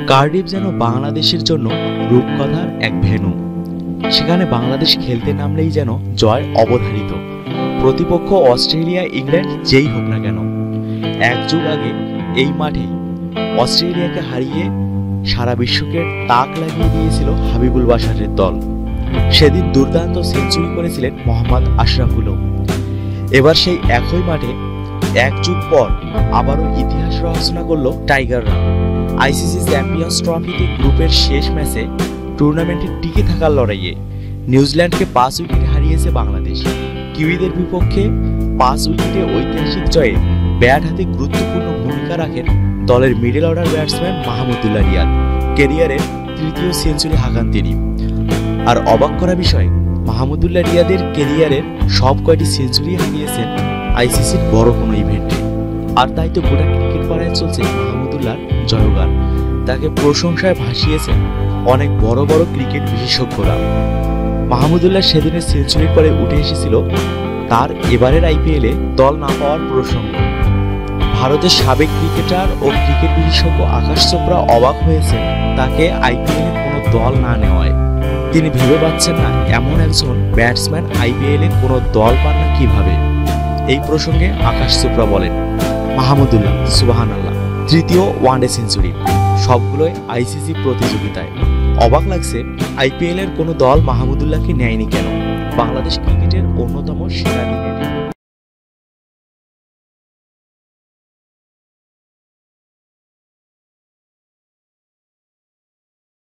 Cardiff যেন বাংলাদেশের জন্য রূপকথার এক ভেন্যু। সেখানে বাংলাদেশ খেলতে নামলেই যেন জয় অবধারিত। প্রতিপক্ষ অস্ট্রেলিয়া, ইংল্যান্ড যেই হোক না কেন। এক যুগ আগে এই মাঠেই অস্ট্রেলিয়াকে হারিয়ে সারা বিশ্বকে তাক লাগিয়ে দিয়েছিল হাবিবুল বাশারের দল। সেদিন দুর্দান্ত সেঞ্চুরি করেছিলেন মোহাম্মদ আশরাফুলও। এবার সেই একই মাঠে এক যুগ পর আবারও ইতিহাস রচনা করল টাইগাররা। আইসিসি চ্যাম্পিয়ন্স ট্রফিতে গ্রুপের শেষ ম্যাচে টুর্নামেন্টে টিকে থাকার লড়াইয়ে নিউজিল্যান্ডকে 5 উইকেটে হারিয়েছে বাংলাদেশ। কিউইদের বিপক্ষে 5 উইকেটে ঐতিহাসিক জয়ে ব্যাট হাতে গুরুত্বপূর্ণ ভূমিকা রাখেন দলের middle order batsman Mahmudullah Riyad. ক্যারিয়ারের 3য় সেঞ্চুরি হাঁকান তিনি। আর অবাক করা বিষয়, মাহমুদুল্লাহ রিয়াদের ক্যারিয়ারের সব কয়টি সেঞ্চুরি হারিয়েছেন আইসিসির বড় কোনো ইভেন্টে। আর তাই তো গোটা ক্রিকেট পাড়ায় চলছে মাহমুদুল্লাহর জয়গান। তাকে প্রশংসায় ভাসিয়েছেন অনেক বড় বড় ক্রিকেট বিশেষজ্ঞরা। মাহমুদুল্লাহ সেদিনের সেঞ্চুরির পরে উঠে এসেছিল তার এবারের আইপিএলে দল না পাওয়ার প্রসঙ্গ। ভারতের সাবেক ক্রিকেটার ও ক্রিকেট বিশেষজ্ঞ আকাশ চোপড়া অবাক হয়েছেন তাকে আইপিএলে কোনো দল না নেওয়ায়। তিনি ভেবে পাচ্ছেন না এমন একজন ব্যাটসম্যান আইপিএলে কোনো দল পান না কিভাবে। এই প্রসঙ্গে আকাশ চোপড়া বলেন, মাহমুদুল্লাহ সুবহানাল্লাহ, 3য় ওয়ানডে সেঞ্চুরি, সবগুলোই আইসিসি প্রতিযোগিতায়। অবাক লাগছে আইপিএলের কোনো দল মাহমুদুল্লাহকে নেয়নি কেন। বাংলাদেশ ক্রিকেটের অন্যতম সেরা ক্রিকেটার।